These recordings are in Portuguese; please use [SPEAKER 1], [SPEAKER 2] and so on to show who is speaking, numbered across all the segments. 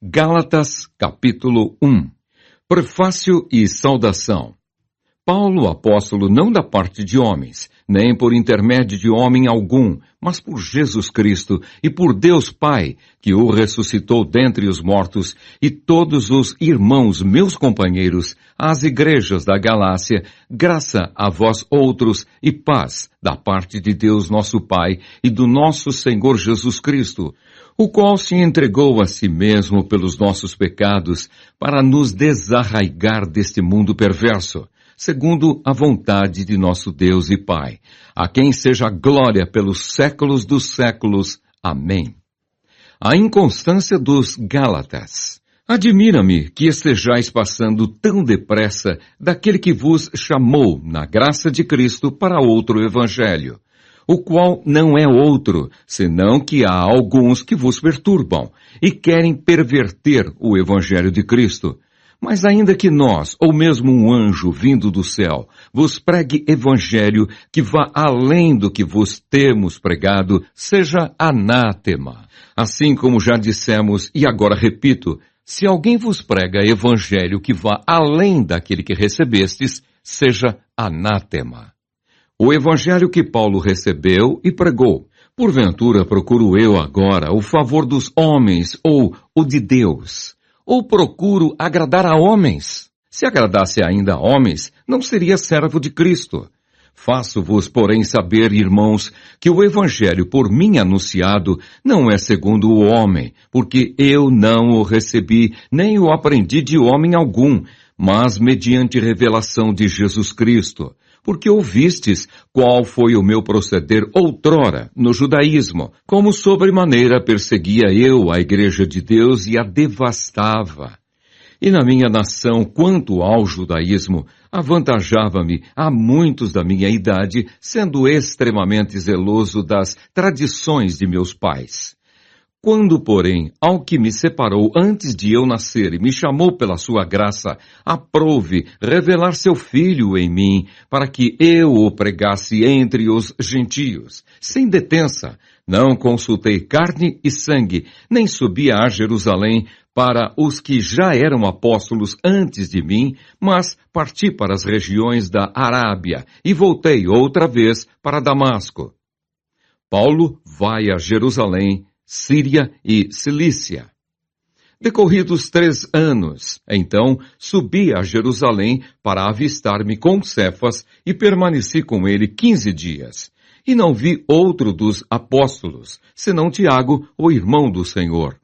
[SPEAKER 1] Gálatas, capítulo 1. Prefácio e saudação. Paulo, apóstolo, não da parte de homens, nem por intermédio de homem algum, mas por Jesus Cristo e por Deus Pai, que o ressuscitou dentre os mortos, e todos os irmãos, meus companheiros, às igrejas da Galácia, graça a vós outros e paz da parte de Deus nosso Pai e do nosso Senhor Jesus Cristo, o qual se entregou a si mesmo pelos nossos pecados para nos desarraigar deste mundo perverso, segundo a vontade de nosso Deus e Pai, a quem seja a glória pelos séculos dos séculos. Amém. A inconstância dos Gálatas. Admira-me que estejais passando tão depressa daquele que vos chamou na graça de Cristo para outro evangelho, o qual não é outro, senão que há alguns que vos perturbam e querem perverter o evangelho de Cristo. Mas ainda que nós, ou mesmo um anjo vindo do céu, vos pregue evangelho que vá além do que vos temos pregado, seja anátema. Assim como já dissemos, e agora repito, se alguém vos prega evangelho que vá além daquele que recebestes, seja anátema. O evangelho que Paulo recebeu e pregou. Porventura procuro eu agora o favor dos homens ou o de Deus? Ou procuro agradar a homens? Se agradasse ainda a homens, não seria servo de Cristo. Faço-vos, porém, saber, irmãos, que o evangelho por mim anunciado não é segundo o homem, porque eu não o recebi, nem o aprendi de homem algum, mas mediante revelação de Jesus Cristo. Porque ouvistes qual foi o meu proceder outrora no judaísmo, como sobremaneira perseguia eu a igreja de Deus e a devastava. E na minha nação, quanto ao judaísmo, avantajava-me a muitos da minha idade, sendo extremamente zeloso das tradições de meus pais. Quando, porém, ao que me separou antes de eu nascer e me chamou pela sua graça, aprouve revelar seu Filho em mim, para que eu o pregasse entre os gentios, sem detença, não consultei carne e sangue, nem subi a Jerusalém para os que já eram apóstolos antes de mim, mas parti para as regiões da Arábia e voltei outra vez para Damasco. Paulo vai a Jerusalém, Síria e Cilícia. Decorridos 3 anos, então, subi a Jerusalém para avistar-me com Cefas e permaneci com ele 15 dias. E não vi outro dos apóstolos, senão Tiago, o irmão do Senhor.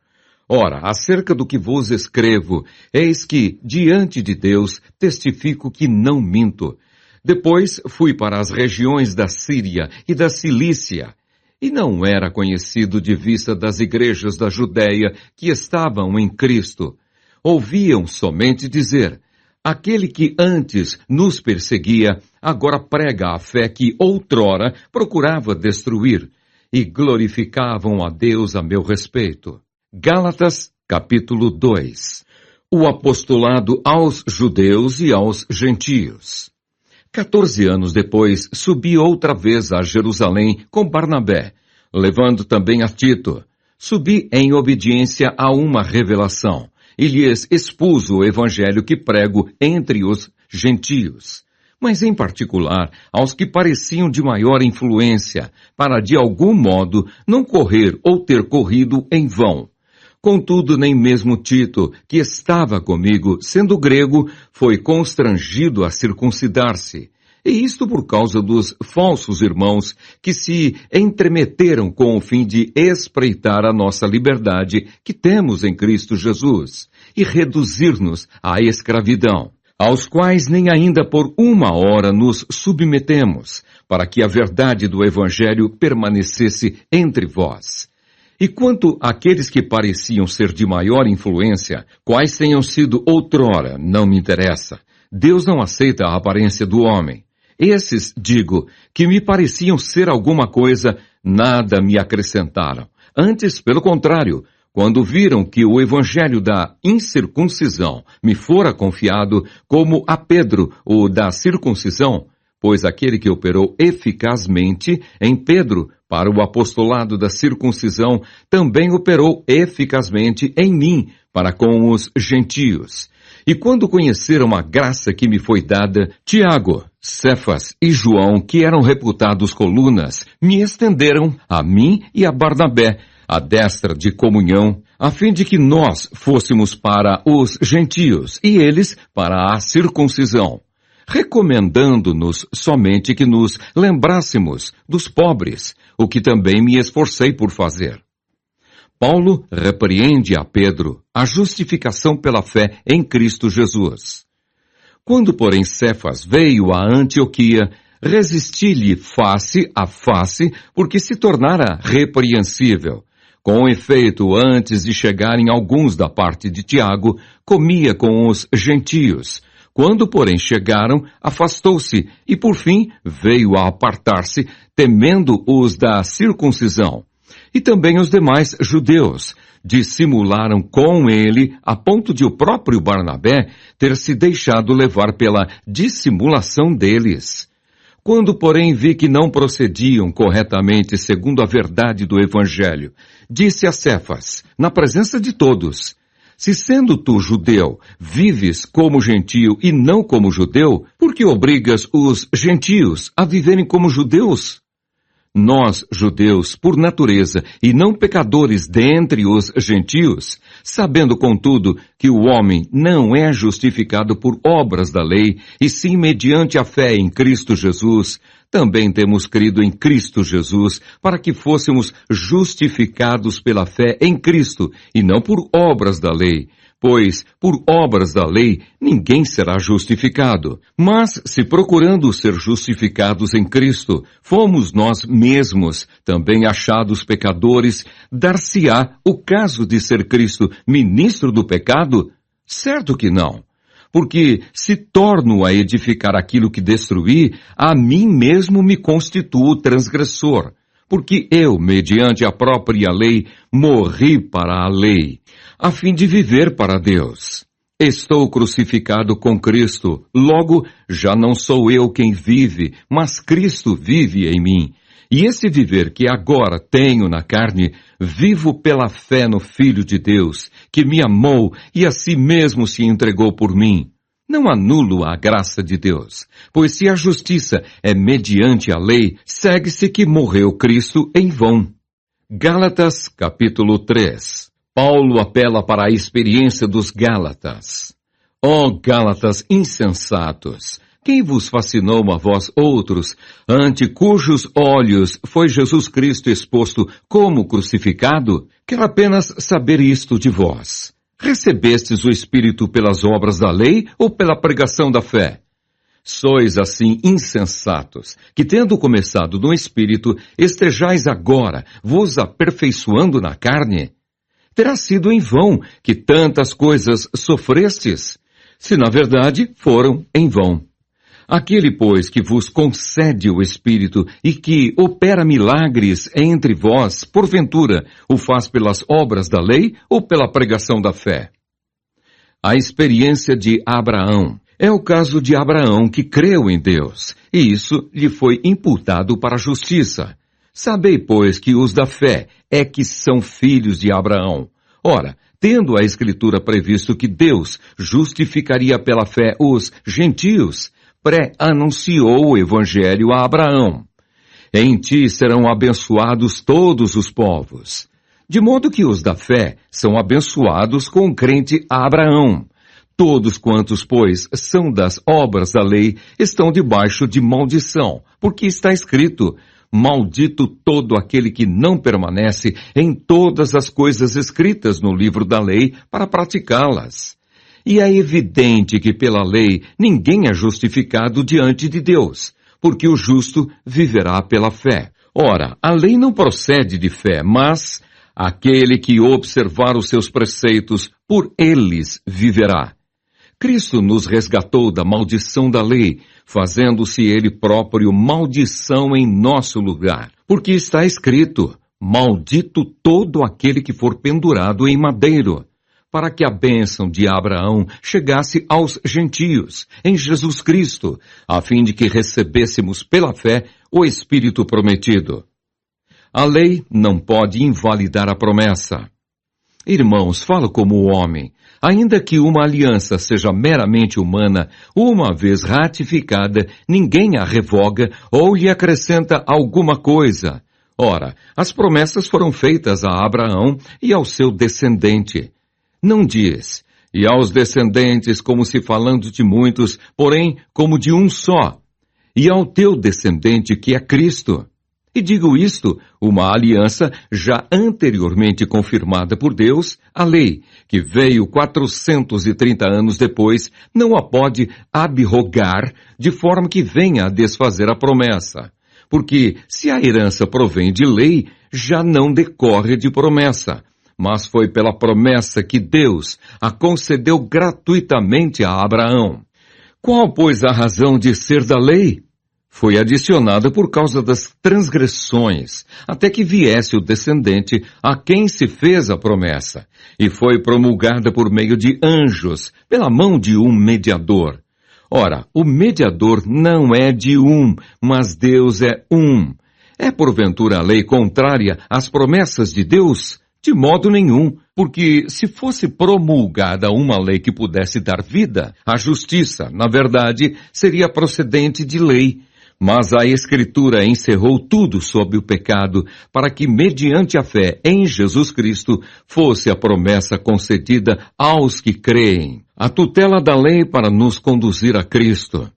[SPEAKER 1] Ora, acerca do que vos escrevo, eis que, diante de Deus, testifico que não minto. Depois fui para as regiões da Síria e da Cilícia, e não era conhecido de vista das igrejas da Judéia que estavam em Cristo. Ouviam somente dizer, aquele que antes nos perseguia, agora prega a fé que outrora procurava destruir, e glorificavam a Deus a meu respeito. Gálatas, capítulo 2. O apostolado aos judeus e aos gentios. 14 anos depois, subi outra vez a Jerusalém com Barnabé, levando também a Tito. Subi em obediência a uma revelação, e lhes expus o evangelho que prego entre os gentios, mas em particular aos que pareciam de maior influência, para de algum modo não correr ou ter corrido em vão. Contudo, nem mesmo Tito, que estava comigo, sendo grego, foi constrangido a circuncidar-se. E isto por causa dos falsos irmãos que se entremeteram com o fim de espreitar a nossa liberdade que temos em Cristo Jesus e reduzir-nos à escravidão, aos quais nem ainda por uma hora nos submetemos, para que a verdade do Evangelho permanecesse entre vós. E quanto àqueles que pareciam ser de maior influência, quais tenham sido outrora, não me interessa. Deus não aceita a aparência do homem. Esses, digo, que me pareciam ser alguma coisa, nada me acrescentaram. Antes, pelo contrário, quando viram que o evangelho da incircuncisão me fora confiado, como a Pedro o da circuncisão, pois aquele que operou eficazmente em Pedro para o apostolado da circuncisão também operou eficazmente em mim para com os gentios. E quando conheceram a graça que me foi dada, Tiago, Cefas e João, que eram reputados colunas, me estenderam a mim e a Barnabé, a destra de comunhão, a fim de que nós fôssemos para os gentios e eles para a circuncisão, recomendando-nos somente que nos lembrássemos dos pobres, o que também me esforcei por fazer. Paulo repreende a Pedro a justificação pela fé em Cristo Jesus. Quando, porém, Cefas veio a Antioquia, resisti-lhe face a face, porque se tornara repreensível. Com efeito, antes de chegarem alguns da parte de Tiago, comia com os gentios. Quando, porém, chegaram, afastou-se e, por fim, veio a apartar-se, temendo os da circuncisão. E também os demais judeus dissimularam com ele, a ponto de o próprio Barnabé ter se deixado levar pela dissimulação deles. Quando, porém, vi que não procediam corretamente segundo a verdade do Evangelho, disse a Cefas, na presença de todos: se sendo tu judeu, vives como gentio e não como judeu, por que obrigas os gentios a viverem como judeus? Nós, judeus, por natureza, e não pecadores dentre os gentios, sabendo, contudo, que o homem não é justificado por obras da lei, e sim mediante a fé em Cristo Jesus, também temos crido em Cristo Jesus, para que fôssemos justificados pela fé em Cristo, e não por obras da lei. Pois, por obras da lei, ninguém será justificado. Mas, se procurando ser justificados em Cristo, fomos nós mesmos, também achados pecadores, dar-se-á o caso de ser Cristo ministro do pecado? Certo que não. Porque, se torno a edificar aquilo que destruí, a mim mesmo me constituo transgressor. Porque eu, mediante a própria lei, morri para a lei, a fim de viver para Deus. Estou crucificado com Cristo, logo já não sou eu quem vive, mas Cristo vive em mim. E esse viver que agora tenho na carne, vivo pela fé no Filho de Deus, que me amou e a si mesmo se entregou por mim. Não anulo a graça de Deus, pois se a justiça é mediante a lei, segue-se que morreu Cristo em vão. Gálatas, capítulo 3. Paulo apela para a experiência dos Gálatas. Ó Gálatas insensatos! Quem vos fascinou a vós outros, ante cujos olhos foi Jesus Cristo exposto como crucificado? Quero apenas saber isto de vós. Recebestes o Espírito pelas obras da lei ou pela pregação da fé? Sois assim insensatos, que tendo começado no Espírito, estejais agora vos aperfeiçoando na carne? Terá sido em vão que tantas coisas sofrestes, se na verdade foram em vão. Aquele, pois, que vos concede o Espírito e que opera milagres entre vós, porventura, o faz pelas obras da lei ou pela pregação da fé? A experiência de Abraão é o caso de Abraão que creu em Deus, e isso lhe foi imputado para a justiça. Sabei, pois, que os da fé é que são filhos de Abraão. Ora, tendo a Escritura previsto que Deus justificaria pela fé os gentios, pré-anunciou o Evangelho a Abraão. Em ti serão abençoados todos os povos. De modo que os da fé são abençoados com o crente Abraão. Todos quantos, pois, são das obras da lei, estão debaixo de maldição, porque está escrito: maldito todo aquele que não permanece em todas as coisas escritas no livro da lei para praticá-las. E é evidente que pela lei ninguém é justificado diante de Deus, porque o justo viverá pela fé. Ora, a lei não procede de fé, mas aquele que observar os seus preceitos, por eles viverá. Cristo nos resgatou da maldição da lei, fazendo-se ele próprio maldição em nosso lugar. Porque está escrito: maldito todo aquele que for pendurado em madeiro, para que a bênção de Abraão chegasse aos gentios, em Jesus Cristo, a fim de que recebêssemos pela fé o Espírito prometido. A lei não pode invalidar a promessa. Irmãos, falo como homem, Ainda que uma aliança seja meramente humana, uma vez ratificada, ninguém a revoga ou lhe acrescenta alguma coisa. Ora, as promessas foram feitas a Abraão e ao seu descendente. Não diz, e aos descendentes como se falando de muitos, porém como de um só, e ao teu descendente que é Cristo. E digo isto, uma aliança já anteriormente confirmada por Deus, a lei, que veio 430 anos depois, não a pode abrogar de forma que venha a desfazer a promessa. Porque se a herança provém de lei, já não decorre de promessa, mas foi pela promessa que Deus a concedeu gratuitamente a Abraão. Qual, pois, a razão de ser da lei? Foi adicionada por causa das transgressões, até que viesse o descendente a quem se fez a promessa, e foi promulgada por meio de anjos, pela mão de um mediador. Ora, o mediador não é de um, mas Deus é um. É porventura a lei contrária às promessas de Deus? De modo nenhum, porque se fosse promulgada uma lei que pudesse dar vida, a justiça, na verdade, seria procedente de lei. Mas a Escritura encerrou tudo sob o pecado, para que, mediante a fé em Jesus Cristo, fosse a promessa concedida aos que creem. A tutela da lei para nos conduzir a Cristo.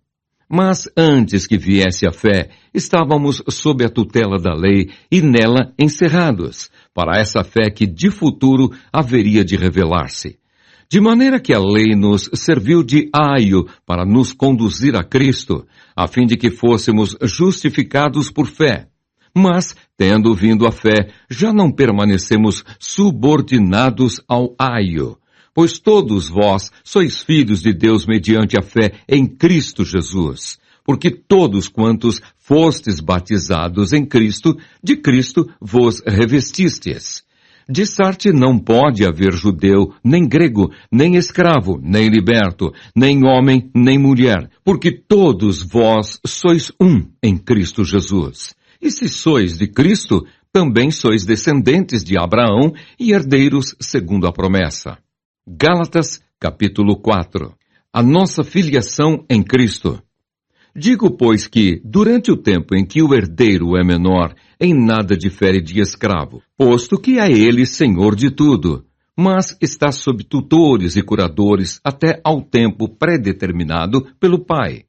[SPEAKER 1] Mas antes que viesse a fé, estávamos sob a tutela da lei e nela encerrados, para essa fé que de futuro haveria de revelar-se. De maneira que a lei nos serviu de aio para nos conduzir a Cristo, a fim de que fôssemos justificados por fé. Mas, tendo vindo a fé, já não permanecemos subordinados ao aio. Pois todos vós sois filhos de Deus mediante a fé em Cristo Jesus. Porque todos quantos fostes batizados em Cristo, de Cristo vos revestistes. De sorte não pode haver judeu, nem grego, nem escravo, nem liberto, nem homem, nem mulher, porque todos vós sois um em Cristo Jesus. E se sois de Cristo, também sois descendentes de Abraão e herdeiros segundo a promessa. Gálatas, capítulo 4. A nossa filiação em Cristo. Digo, pois, que, durante o tempo em que o herdeiro é menor, em nada difere de escravo, posto que é ele senhor de tudo, mas está sob tutores e curadores até ao tempo predeterminado pelo Pai.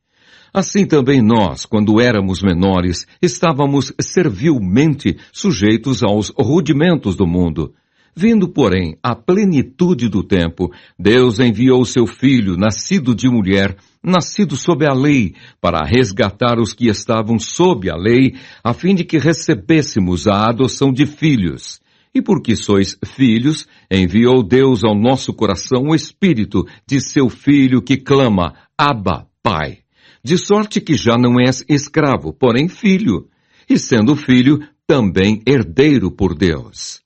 [SPEAKER 1] Assim também nós, quando éramos menores, estávamos servilmente sujeitos aos rudimentos do mundo. Vindo, porém, à plenitude do tempo, Deus enviou seu Filho, nascido de mulher, nascido sob a lei, para resgatar os que estavam sob a lei, a fim de que recebêssemos a adoção de filhos. E porque sois filhos, enviou Deus ao nosso coração o Espírito de seu Filho que clama, Abba, Pai. De sorte que já não és escravo, porém filho, e sendo filho, também herdeiro por Deus.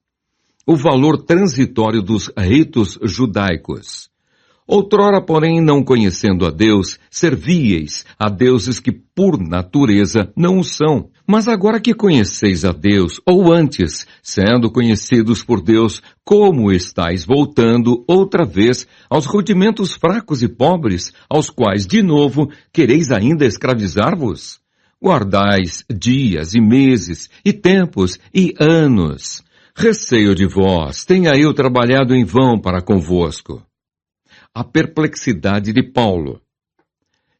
[SPEAKER 1] O valor transitório dos ritos judaicos. Outrora, porém, não conhecendo a Deus, servíeis a deuses que por natureza não o são. Mas agora que conheceis a Deus, ou antes, sendo conhecidos por Deus, como estáis voltando outra vez aos rudimentos fracos e pobres, aos quais, de novo, quereis ainda escravizar-vos? Guardais dias e meses, e tempos e anos. Receio de vós, tenha eu trabalhado em vão para convosco. A perplexidade de Paulo.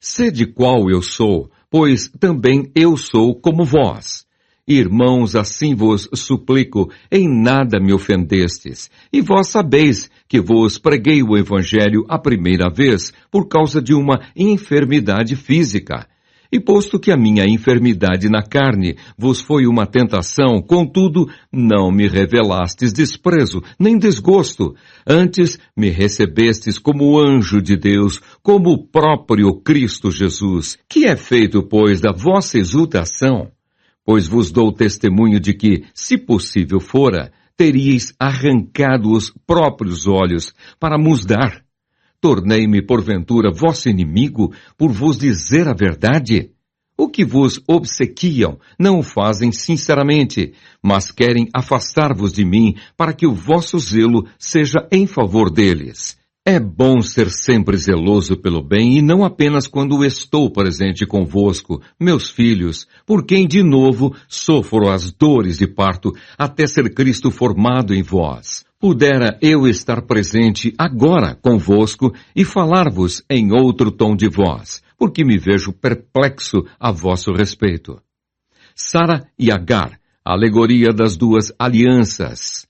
[SPEAKER 1] Sede qual eu sou, pois também eu sou como vós. Irmãos, assim vos suplico, em nada me ofendestes, e vós sabeis que vos preguei o Evangelho a primeira vez por causa de uma enfermidade física. E posto que a minha enfermidade na carne vos foi uma tentação, contudo, não me revelastes desprezo, nem desgosto. Antes, me recebestes como anjo de Deus, como o próprio Cristo Jesus. Que é feito, pois, da vossa exultação? Pois vos dou testemunho de que, se possível fora, teríeis arrancado os próprios olhos para nos dar. Tornei-me, porventura, vosso inimigo por vos dizer a verdade? O que vos obsequiam não o fazem sinceramente, mas querem afastar-vos de mim para que o vosso zelo seja em favor deles. É bom ser sempre zeloso pelo bem e não apenas quando estou presente convosco, meus filhos, por quem de novo sofro as dores de parto até ser Cristo formado em vós. Pudera eu estar presente agora convosco e falar-vos em outro tom de voz, porque me vejo perplexo a vosso respeito. Sara e Agar, alegoria das duas alianças.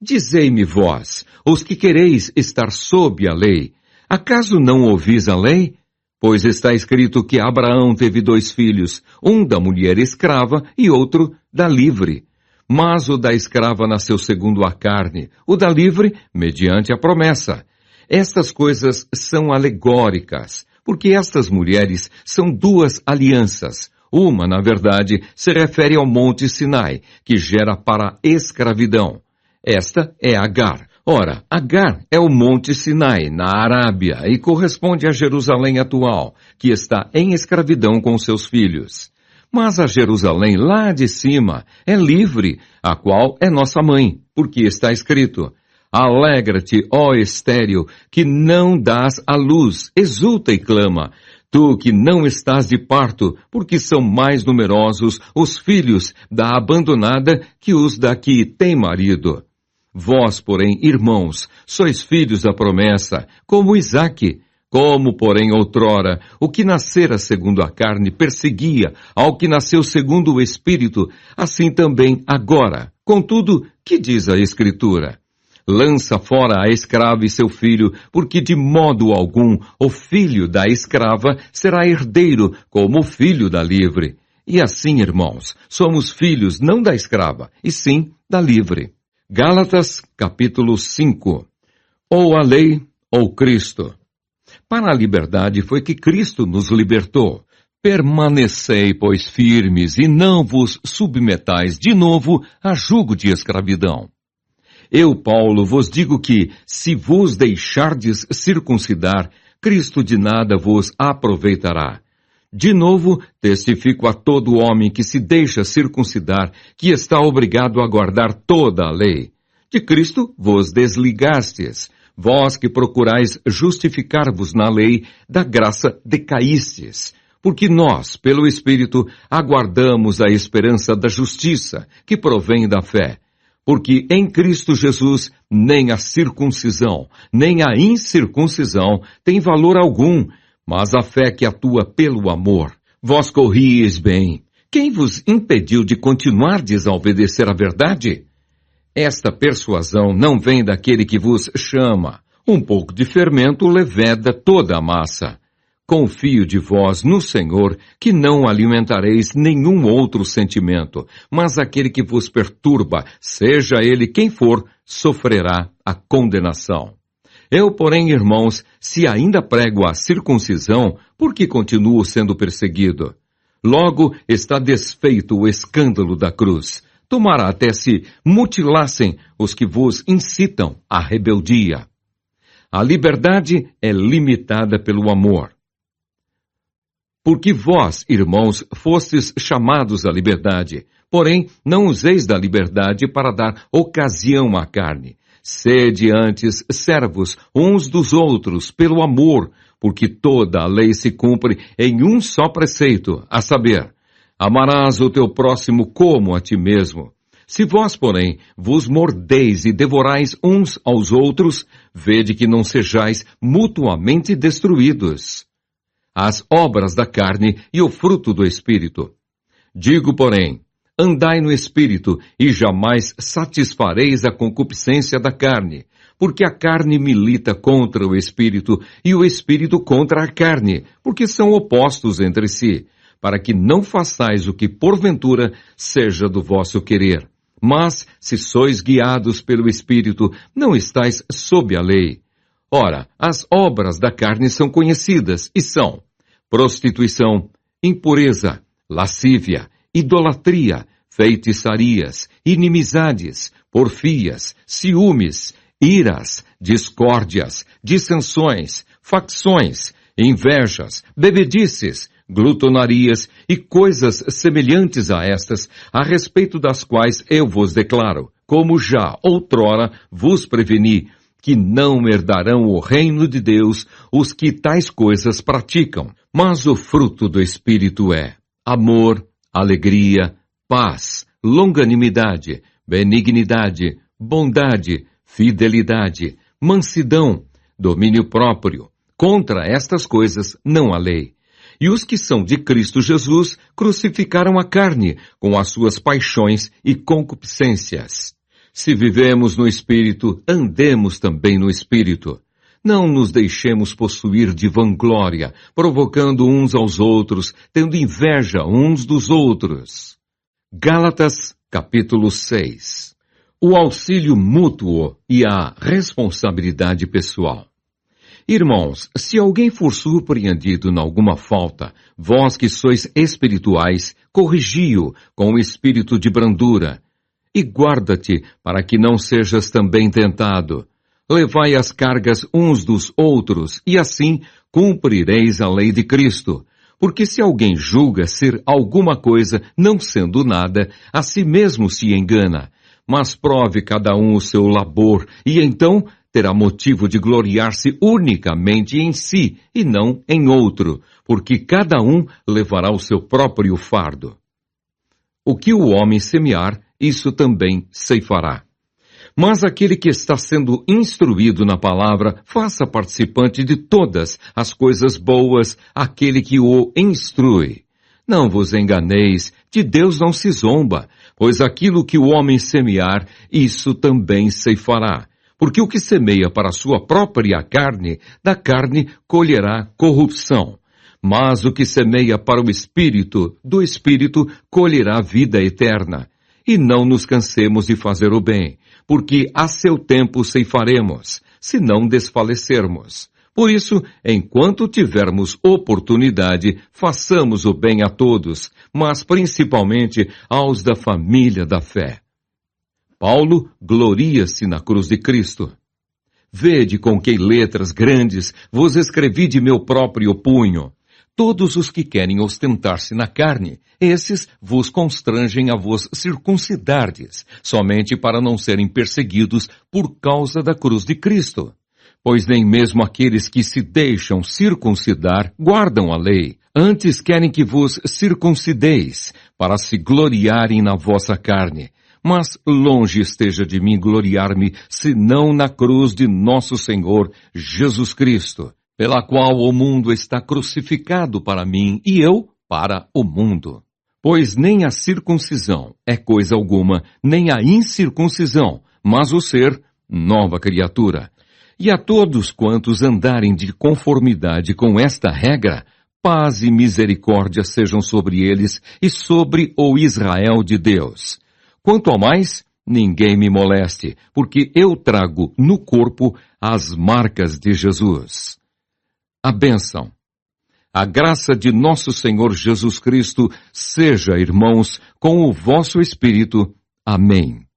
[SPEAKER 1] Dizei-me vós, os que quereis estar sob a lei, acaso não ouvis a lei? Pois está escrito que Abraão teve 2 filhos, um da mulher escrava e outro da livre. Mas o da escrava nasceu segundo a carne, o da livre, mediante a promessa. Estas coisas são alegóricas, porque estas mulheres são 2 alianças. Uma, na verdade, se refere ao Monte Sinai, que gera para a escravidão. Esta é Agar. Ora, Agar é o Monte Sinai, na Arábia, e corresponde a Jerusalém atual, que está em escravidão com seus filhos. Mas a Jerusalém lá de cima é livre, a qual é nossa mãe, porque está escrito: Alegra-te, ó estéril, que não dás à luz, exulta e clama, tu que não estás de parto, porque são mais numerosos os filhos da abandonada que os da que tem marido. Vós, porém, irmãos, sois filhos da promessa, como Isaque. Como, porém, outrora, o que nascera segundo a carne perseguia ao que nasceu segundo o Espírito, assim também agora. Contudo, que diz a Escritura? Lança fora a escrava e seu filho, porque de modo algum o filho da escrava será herdeiro como o filho da livre. E assim, irmãos, somos filhos não da escrava, e sim da livre. Gálatas, capítulo 5. Ou a lei, ou Cristo. Para a liberdade foi que Cristo nos libertou. Permanecei, pois, firmes, e não vos submetais de novo a jugo de escravidão. Eu, Paulo, vos digo que, se vos deixardes circuncidar, Cristo de nada vos aproveitará. De novo, testifico a todo homem que se deixa circuncidar, que está obrigado a guardar toda a lei. De Cristo vos desligastes, vós que procurais justificar-vos na lei, da graça decaístes. Porque nós, pelo Espírito, aguardamos a esperança da justiça, que provém da fé. Porque em Cristo Jesus, nem a circuncisão, nem a incircuncisão tem valor algum, mas a fé que atua pelo amor. Vós corrieis bem. Quem vos impediu de continuardes a obedecer à verdade? Esta persuasão não vem daquele que vos chama. Um pouco de fermento leveda toda a massa. Confio de vós no Senhor que não alimentareis nenhum outro sentimento, mas aquele que vos perturba, seja ele quem for, sofrerá a condenação. Eu, porém, irmãos, se ainda prego a circuncisão, por que continuo sendo perseguido? Logo está desfeito o escândalo da cruz. Tomara até se mutilassem os que vos incitam à rebeldia. A liberdade é limitada pelo amor. Porque vós, irmãos, fostes chamados à liberdade, porém não useis da liberdade para dar ocasião à carne. Sede antes servos uns dos outros pelo amor, porque toda a lei se cumpre em um só preceito, a saber, amarás o teu próximo como a ti mesmo. Se vós, porém, vos mordeis e devorais uns aos outros, vede que não sejais mutuamente destruídos. As obras da carne e o fruto do Espírito. Digo, porém, andai no Espírito, e jamais satisfareis a concupiscência da carne, porque a carne milita contra o Espírito, e o Espírito contra a carne, porque são opostos entre si, para que não façais o que porventura seja do vosso querer. Mas, se sois guiados pelo Espírito, não estáis sob a lei. Ora, as obras da carne são conhecidas, e são prostituição, impureza, lascívia, idolatria, feitiçarias, inimizades, porfias, ciúmes, iras, discórdias, dissensões, facções, invejas, bebedices, glutonarias e coisas semelhantes a estas, a respeito das quais eu vos declaro, como já outrora vos preveni, que não herdarão o reino de Deus os que tais coisas praticam. Mas o fruto do Espírito é amor, alegria, paz, longanimidade, benignidade, bondade, fidelidade, mansidão, domínio próprio. Contra estas coisas não há lei. E os que são de Cristo Jesus crucificaram a carne com as suas paixões e concupiscências. Se vivemos no Espírito, andemos também no Espírito. Não nos deixemos possuir de vanglória, provocando uns aos outros, tendo inveja uns dos outros. Gálatas, capítulo 6. O auxílio mútuo e a responsabilidade pessoal. Irmãos, se alguém for surpreendido em alguma falta, vós que sois espirituais, corrigi-o com o espírito de brandura. E guarda-te para que não sejas também tentado. Levai as cargas uns dos outros, e assim cumprireis a lei de Cristo. Porque se alguém julga ser alguma coisa, não sendo nada, a si mesmo se engana. Mas prove cada um o seu labor, e então terá motivo de gloriar-se unicamente em si, e não em outro, porque cada um levará o seu próprio fardo. O que o homem semear, isso também ceifará. Mas aquele que está sendo instruído na palavra, faça participante de todas as coisas boas aquele que o instrui. Não vos enganeis, de Deus não se zomba, pois aquilo que o homem semear, isso também ceifará. Porque o que semeia para a sua própria carne, da carne colherá corrupção. Mas o que semeia para o Espírito, do Espírito colherá vida eterna. E não nos cansemos de fazer o bem, porque a seu tempo ceifaremos, se não desfalecermos. Por isso, enquanto tivermos oportunidade, façamos o bem a todos, mas principalmente aos da família da fé. Paulo gloria-se na cruz de Cristo. Vede com que letras grandes vos escrevi de meu próprio punho. Todos os que querem ostentar-se na carne, esses vos constrangem a vos circuncidardes, somente para não serem perseguidos por causa da cruz de Cristo. Pois nem mesmo aqueles que se deixam circuncidar guardam a lei. Antes querem que vos circuncideis, para se gloriarem na vossa carne. Mas longe esteja de mim gloriar-me, senão na cruz de nosso Senhor Jesus Cristo, pela qual o mundo está crucificado para mim e eu para o mundo. Pois nem a circuncisão é coisa alguma, nem a incircuncisão, mas o ser nova criatura. E a todos quantos andarem de conformidade com esta regra, paz e misericórdia sejam sobre eles e sobre o Israel de Deus. Quanto ao mais, ninguém me moleste, porque eu trago no corpo as marcas de Jesus. A bênção. A graça de nosso Senhor Jesus Cristo seja, irmãos, com o vosso espírito. Amém.